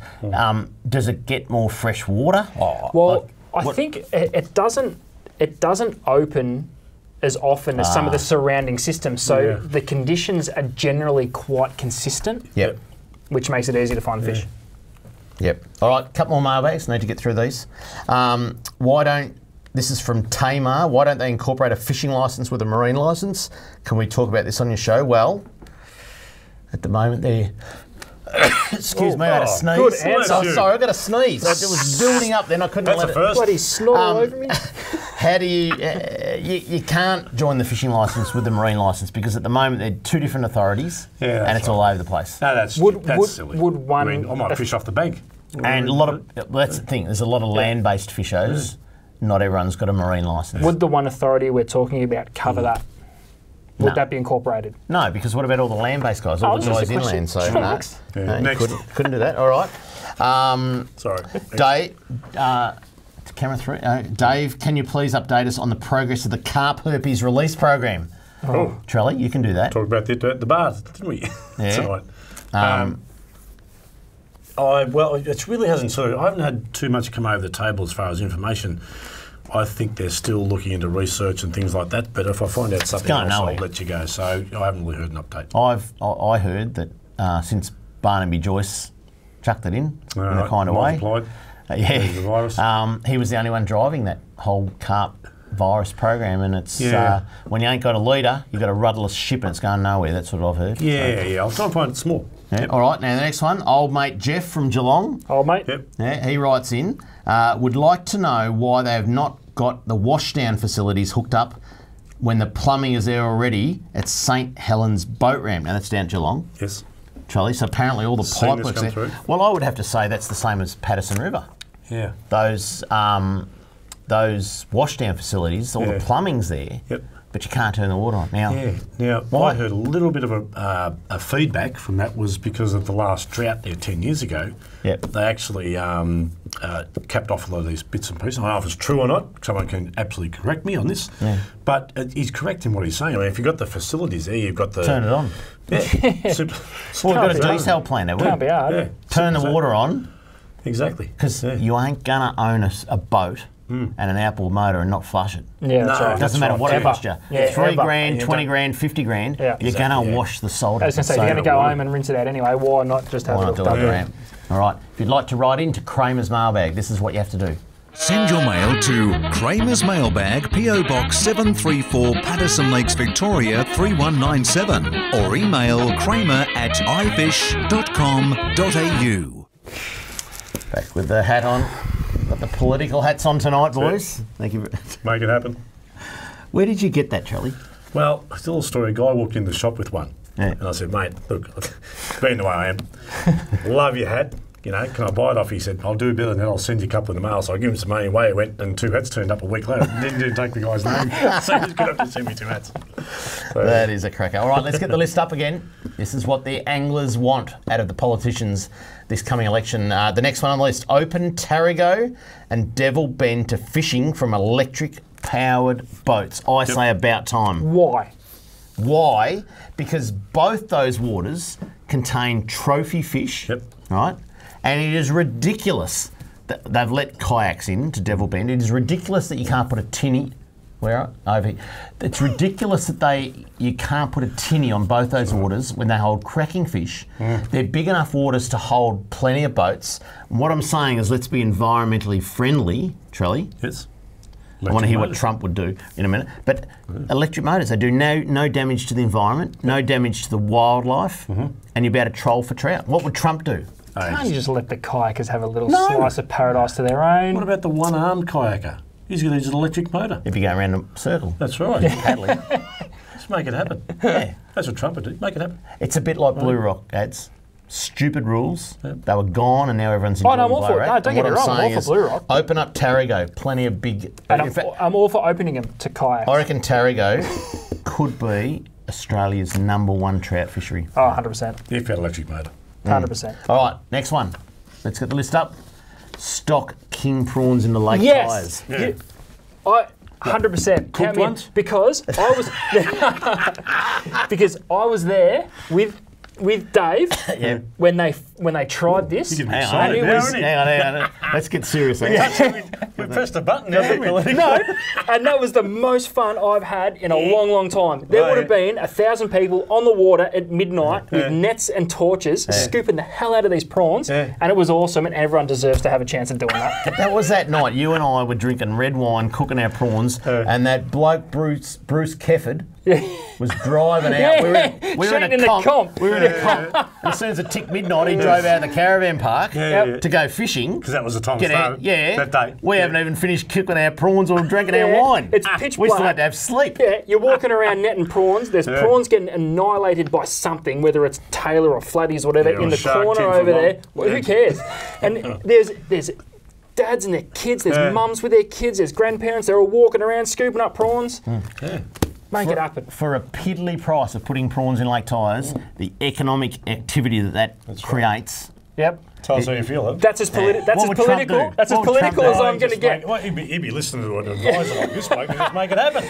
Does it get more fresh water? I think it doesn't open as often as some of the surrounding systems, so the conditions are generally quite consistent. Which makes it easy to find fish. All right, a couple more mailbags. Need to get through these. This is from Tamar. Why don't they incorporate a fishing licence with a marine licence? Can we talk about this on your show? Well, at the moment they're... Excuse me, I had a sneeze. Good answer. Sorry, I got a sneeze. It was building up then, I couldn't let it... Bloody snort all over me. How do you... you can't join the fishing licence with the marine licence because at the moment they're 2 different authorities and it's all over the place. No, that's silly. Would one... I mean, I might fish off the bank. And that's the thing, there's a lot of land-based fishers. Not everyone's got a marine licence. Would the one authority we're talking about cover that? Would that be incorporated? No, because what about all the land-based guys? All the guys inland, so next. Couldn't do that. All right. Sorry. Dave, camera 3. Dave, can you please update us on the progress of the carp herpes release program? Trelly, you can do that. Talked about that at the bar, didn't we? Yeah. Well, it really hasn't I haven't had too much come over the table as far as information. I think they're still looking into research and things like that, but if I find out something else, I'll let you go. So I haven't really heard an update. I heard that since Barnaby Joyce chucked it in a kind of way. The virus. He was the only one driving that whole carp virus program, and it's when you ain't got a leader, you've got a rudderless ship and it's going nowhere. That's what I've heard. I'll try and find it small. All right, now the next one, old mate Jeff from Geelong. Old mate. He writes in, would like to know why they have not got the washdown facilities hooked up when the plumbing is there already at St Helens Boat Ramp. Now that's down Geelong. Yes. Charlie, so apparently all the pipe works there. Through. Well, I would have to say that's the same as Patterson River. Yeah. Those washdown facilities, all the plumbing's there. But you can't turn the water on. Now, I heard a little bit of a feedback from that was because of the last drought there 10 years ago. They actually capped off a lot of these bits and pieces. I don't know if it's true or not. Someone can absolutely correct me on this. But he's correct in what he's saying. I mean, if you've got the facilities there, you've got the... Turn it on. We've got a detail plan there. Can't be hard. Turn the water on. Exactly. Because you ain't going to own a boat and an outboard motor and not flush it. That's right. It doesn't matter what it costs you. 3 grand, 20 grand, 50 grand, you're going to wash the salt. I was going to say, if you're going to go home and rinse it out anyway, why not just have it hooked up? All right. If you'd like to write into Kramer's Mailbag, this is what you have to do. Send your mail to Kramer's Mailbag, PO Box 734, Patterson Lakes, Victoria 3197, or email kramer@ifish.com.au. Back with the hat on. Got the political hats on tonight, boys. Thank you. Make it happen. Where did you get that, Charlie? Well, still a story. A guy walked in the shop with one. Yeah. And I said, mate, look, being the way I am, love your hat. You know, can I buy it off? He said, I'll do a bill and then I'll send you a couple in the mail. So I give him some money, away he went, and 2 hats turned up a week later. Didn't take the guy's name. So he's going to have to send me 2 hats. So, that is a cracker. All right, let's get the list up again. This is what the anglers want out of the politicians this coming election. The next one on the list, open Tarago and Devil Bend to fishing from electric-powered boats. I say about time. Why? Why? Because both those waters contain trophy fish, right? And it is ridiculous that they've let kayaks in to Devil Bend. It is ridiculous that you can't put a tinny. Where over here? It's ridiculous that you can't put a tinny on both those waters when they hold cracking fish. They're big enough waters to hold plenty of boats. And what I'm saying is, let's be environmentally friendly, Trelly. Yes. I want to hear what Trump would do in a minute. But electric motors, they do no damage to the environment, no damage to the wildlife, and you're about to troll for trout. What would Trump do? Can't you just let the kayakers have a little slice of paradise to their own? What about the one-armed kayaker? He's going to use an electric motor. If you go around a circle. That's right. Paddling. Just make it happen. Yeah. That's what Trump would do. Make it happen. It's a bit like Blue Rock ads. Stupid rules. They were gone and now everyone's enjoying I'm all for it. No, don't get me wrong. I'm all for Blue Rock. Open up Tarago. Plenty of big... And I'm all for opening them to kayaks. I reckon Tarago could be Australia's #1 trout fishery. Oh, 100%. If you had electric motor. 100%. All right, next one. Let's get the list up. Stock king prawns in the lake tyres. Yeah. 100%. Cooked ones? Because I was there with Dave when they tried this. Hang on. Let's get serious. We pressed a button, haven't we? No, and that was the most fun I've had in a long time. There would have been 1,000 people on the water at midnight with nets and torches scooping the hell out of these prawns, and it was awesome, and everyone deserves to have a chance of doing that. That was that night. You and I were drinking red wine, cooking our prawns, and that bloke Bruce Kefford was driving out. We were in a comp. And as soon as it ticked midnight, he drove out of the caravan park to go fishing. Because that was the time to start that day. We haven't even finished cooking our prawns or drinking our wine. It's pitch black. We still had to have sleep. Yeah, you're walking around netting prawns. There's prawns getting annihilated by something, whether it's Taylor or Flatties or whatever, in the corner over there. Well, who cares? And there's dads and their kids, there's mums with their kids, there's grandparents, they're all walking around scooping up prawns. Make it happen. For a piddly price of putting prawns in lake tyres, the economic activity that creates. Yep. Tell us how you feel. That's as political. That's as political as I'm going to get. He'd be listening to an advisor like this bloke and just make it happen.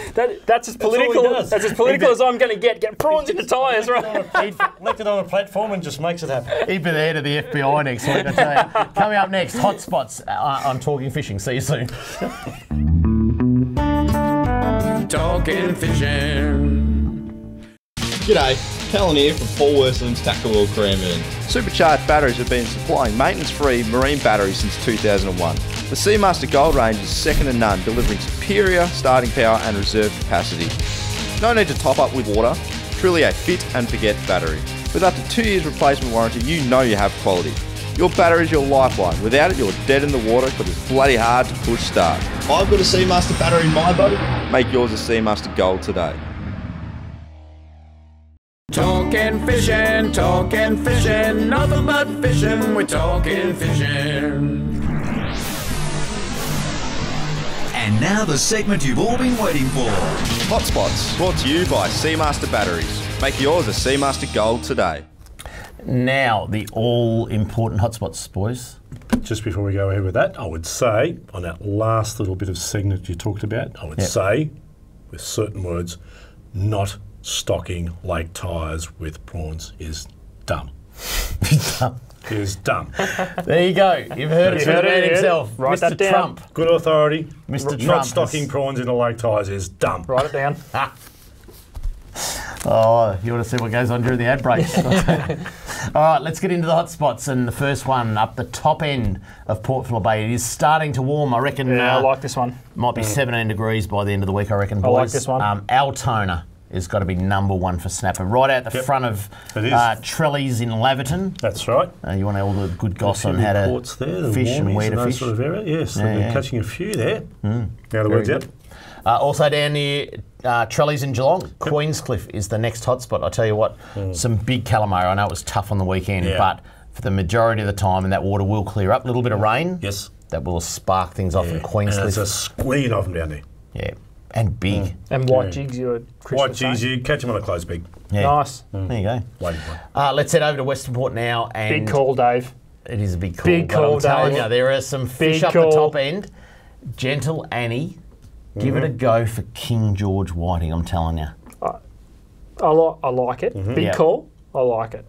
That's as political. That's as political as I'm going to get. Get prawns in the tyres, right? Left it on a platform and just makes it happen. He'd be the head of the FBI next week, I tell you. Coming up next, hotspots on Talking Fishing. See you soon. Talking Fishing. G'day, Callan here from Paul Worslam's Tackle World Cranbourne. Supercharged batteries have been supplying maintenance-free marine batteries since 2001. The Seamaster Gold range is second to none, delivering superior starting power and reserve capacity. No need to top up with water, truly a fit and forget battery. With up to 2 years replacement warranty, you know you have quality. Your battery is your lifeline. Without it, you're dead in the water because it's bloody hard to push start. I've got a Seamaster battery in my boat. Make yours a Seamaster Gold today. Talking fishing, nothing but fishing, we're talking fishing. And now the segment you've all been waiting for. Hotspots, brought to you by Seamaster Batteries. Make yours a Seamaster Gold today. Now, the all-important hotspots, boys. Just before we go ahead with that, I would say, on that last little bit of segment you talked about, I would say, with certain words, not stocking lake tyres with prawns is dumb. Is dumb. There you go. You've heard it from the man himself. Write that down. Trump. Good authority. Mr. Trump. Not stocking prawns in the lake tyres is dumb. Write it down. Oh, you want to see what goes on during the ad breaks. All right, let's get into the hot spots. And the first one up the top end of Port Phillip Bay. It is starting to warm. I reckon. Yeah, I like this one. Might be 17 degrees by the end of the week, I reckon, boys. I like this one. Altona has got to be #1 for snapper. Right out the front of Trellies in Laverton. That's right. You want all the good goss on how to fish and where to fish. Sort of area. Yes, they've been catching a few there. Now the word's out. Also down near Trellies in Geelong, Queenscliff is the next hotspot. I tell you what, some big calamari. I know it was tough on the weekend, but for the majority of the time, and that water will clear up. A little bit of rain, that will spark things off in Queenscliff. And there's a squeeze of them down there. Yeah, and big. And white jigs, white jigs, you catch them on a closed big. Yeah. Nice. There you go. Waiting for let's head over to Western Port now. And big call, Dave. It is a big call. Big call, I'm telling Dave. you, there are some fish up the top end. Gentle Annie. Give it a go for King George Whiting, I'm telling you. I like it. Big call. I like it.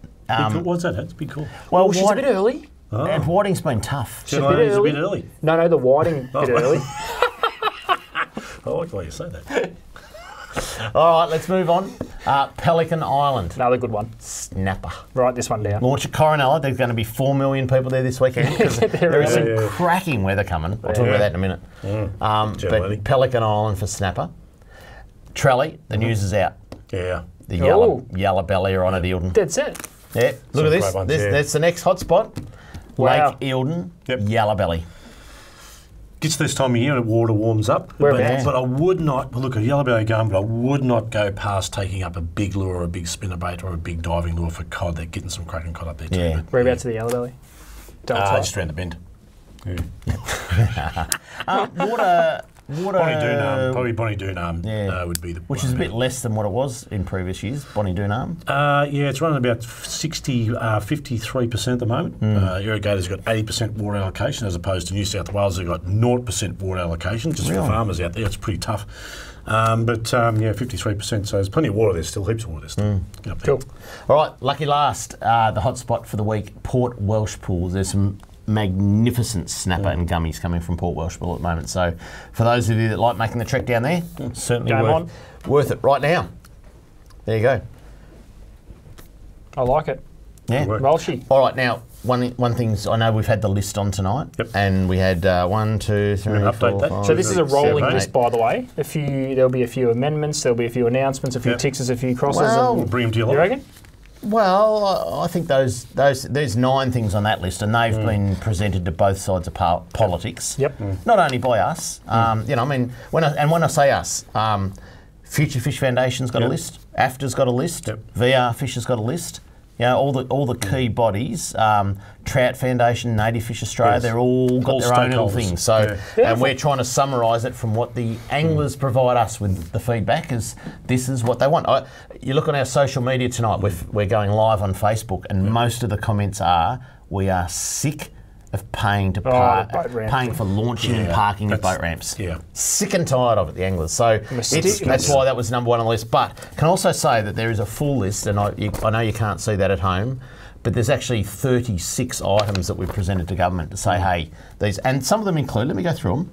What's that? It's big call. Well, she's a bit early. And Whiting's been tough. She's a bit early. No, the Whiting a bit early. I like the way you say that. All right, let's move on. Pelican Island. Another good one. Snapper. Write this one down. Launch at Coronella. There's going to be 4 million people there this weekend. There is some cracking weather coming. I'll talk about that in a minute. But Pelican Island for snapper. Trelly, the news is out. Yeah. The Yellowbelly are on at Eildon. Dead set. Yeah. Look at this. Ones, That's the next hotspot. Wow. Lake Eildon, Yellowbelly. Gets this time of year, the water warms up. But I would not, look, a yellowbelly going, but I would not go past taking up a big lure or a big spinnerbait or a big diving lure for cod. They're getting some cracking cod up there too. Yeah. Whereabouts to the Yellowbelly? Just around the bend. Bonnie Doonam, probably Bonnie Doonam would be the which is a bit less than what it was in previous years, Bonnie Doonam. Yeah, it's running about 53% at the moment. Irrigator's got 80% water allocation as opposed to New South Wales, they've got 0% water allocation, just for farmers out there. It's pretty tough. 53%, so there's plenty of water there still, heaps of water there still. Cool. All right, lucky last, the hot spot for the week, Port Welshpool. There's some magnificent snapper and gummies coming from Port Welshpool at the moment. So for those of you that like making the trek down there, certainly worth it right now. There you go. I like it. Yeah. Welshie. All right, now, one thing, I know we've had the list on tonight, and we had 1, 2, 3, 4, 5, So this is a rolling 7, list, by the way. There'll be a few amendments, there'll be a few announcements, a few ticks, a few crosses. Well, we'll bring them to you. You reckon? Well, I think there's 9 things on that list, and they've been presented to both sides of politics. Yep. Not only by us, you know. I mean, when I say us, Future Fish Foundation's got a list. AFTA's got a list. VR Fish has got a list. You know, all the key bodies, Trout Foundation, Native Fish Australia, they're all got their own little things. So, and we're trying to summarise it from what the anglers provide us with the feedback, is this is what they want. You look on our social media tonight, we're going live on Facebook, and most of the comments are, we are sick of paying to paying for launching and parking of boat ramps. Yeah. Sick and tired of it, the anglers. So that's why that was #1 on the list. But can also say that there is a full list, and I know you can't see that at home, but there's actually 36 items that we've presented to government to say, hey, these, and some of them include, let me go through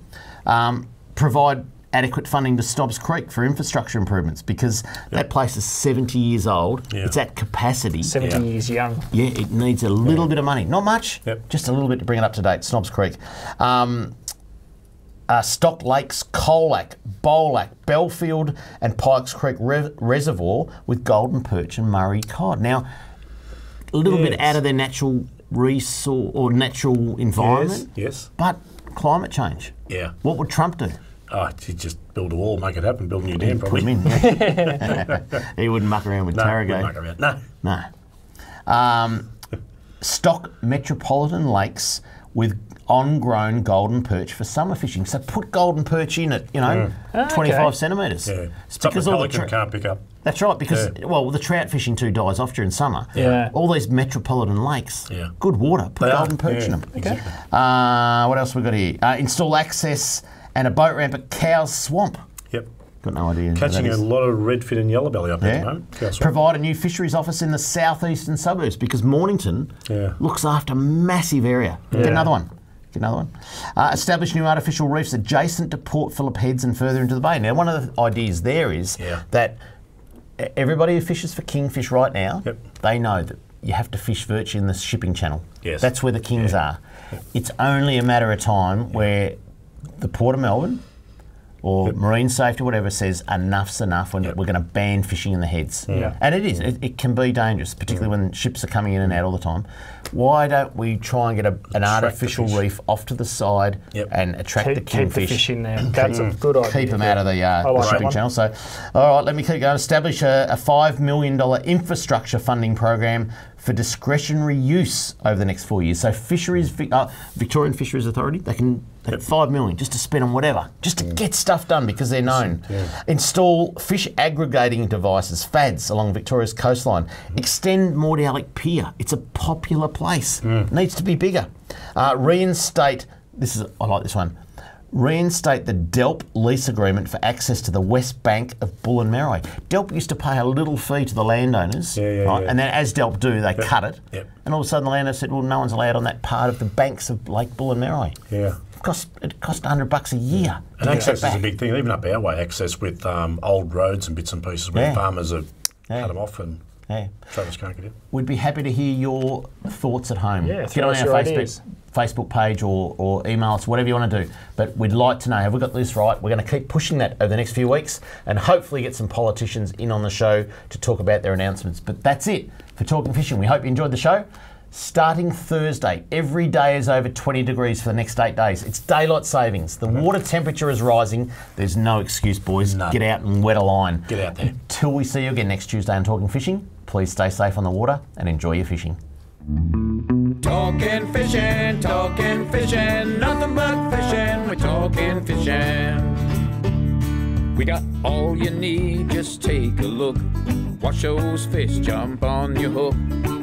them, provide adequate funding to Stobbs Creek for infrastructure improvements, because that place is 70 years old. It's at capacity. 70 years young. Yeah, it needs a little bit of money. Not much, just a little bit to bring it up to date. Stobbs Creek. Stock Lakes, Colac, Bolac, Belfield and Pikes Creek Reservoir with golden perch and Murray cod. Now, a little bit out of their natural resource or natural environment. But climate change. What would Trump do? Oh, he'd just build a wall, make it happen, build a new dam, probably. Put him in. He wouldn't muck around with Tarrago. No. Stock metropolitan lakes with on-grown golden perch for summer fishing. So put golden perch in at, 25 centimetres. It's because all the can't pick up. That's right, because the trout fishing too dies off during summer. All these metropolitan lakes, good water, put golden perch in them. Exactly. What else we got here? Install access and a boat ramp at Cow's Swamp. Got no idea. Catching a lot of redfin and yellowbelly up there at the moment. Provide a new fisheries office in the southeastern suburbs, because Mornington looks after a massive area. Get another one. Establish new artificial reefs adjacent to Port Phillip Heads and further into the bay. Now, one of the ideas there is that everybody who fishes for kingfish right now, they know that you have to fish virtually in the shipping channel. Yes. That's where the kings are. It's only a matter of time where the Port of Melbourne or marine safety, whatever, says enough's enough when we're going to ban fishing in the heads. And it is. It can be dangerous, particularly when ships are coming in and out all the time. Why don't we try and get an artificial reef off to the side and attract the kingfish? Keep the fish in there. That's a good idea. Keep them out of the shipping channel. So, all right, let me keep going. Establish a $5 million infrastructure funding program for discretionary use over the next 4 years. So Victorian Fisheries Authority, they can have $5 million just to spend on whatever, just to get stuff done because they're known. Install fish aggregating devices, FADs, along Victoria's coastline. Extend Mordialloc Pier. It's a popular place. Needs to be bigger. Reinstate, I like this one. Reinstate the DELP lease agreement for access to the west bank of Bull and Merri. DELP used to pay a little fee to the landowners, and then as DELP do, they cut it. And all of a sudden the landowner said, well, no one's allowed on that part of the banks of Lake Bull and Merri. It cost $100 a year. And access is a big thing, even up our way, access with old roads and bits and pieces where farmers have cut them off and traders can't get in. We'd be happy to hear your thoughts at home. Get on our Facebook page or email us, whatever you want to do. But we'd like to know, have we got this right? We're going to keep pushing that over the next few weeks and hopefully get some politicians in on the show to talk about their announcements. But that's it for Talking Fishing. We hope you enjoyed the show. Starting Thursday, every day is over 20 degrees for the next 8 days. It's daylight savings. The water temperature is rising. There's no excuse, boys. Get out and wet a line. Get out there. Till we see you again next Tuesday on Talking Fishing, please stay safe on the water and enjoy your fishing. Talking fishing, nothing but fishing, we're talking fishing. We got all you need, just take a look. Watch those fish jump on your hook.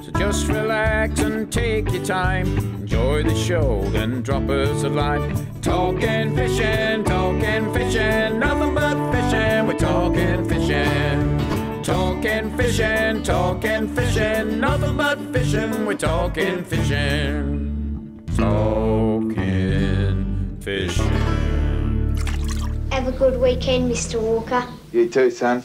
So just relax and take your time. Enjoy the show, then drop us a line. Talking fishing, nothing but fishing, we're talking fishing. Talking fishing, nothing but fishing, we're talking fishing. Talking fishing. Have a good weekend, Mr. Walker. You too, son.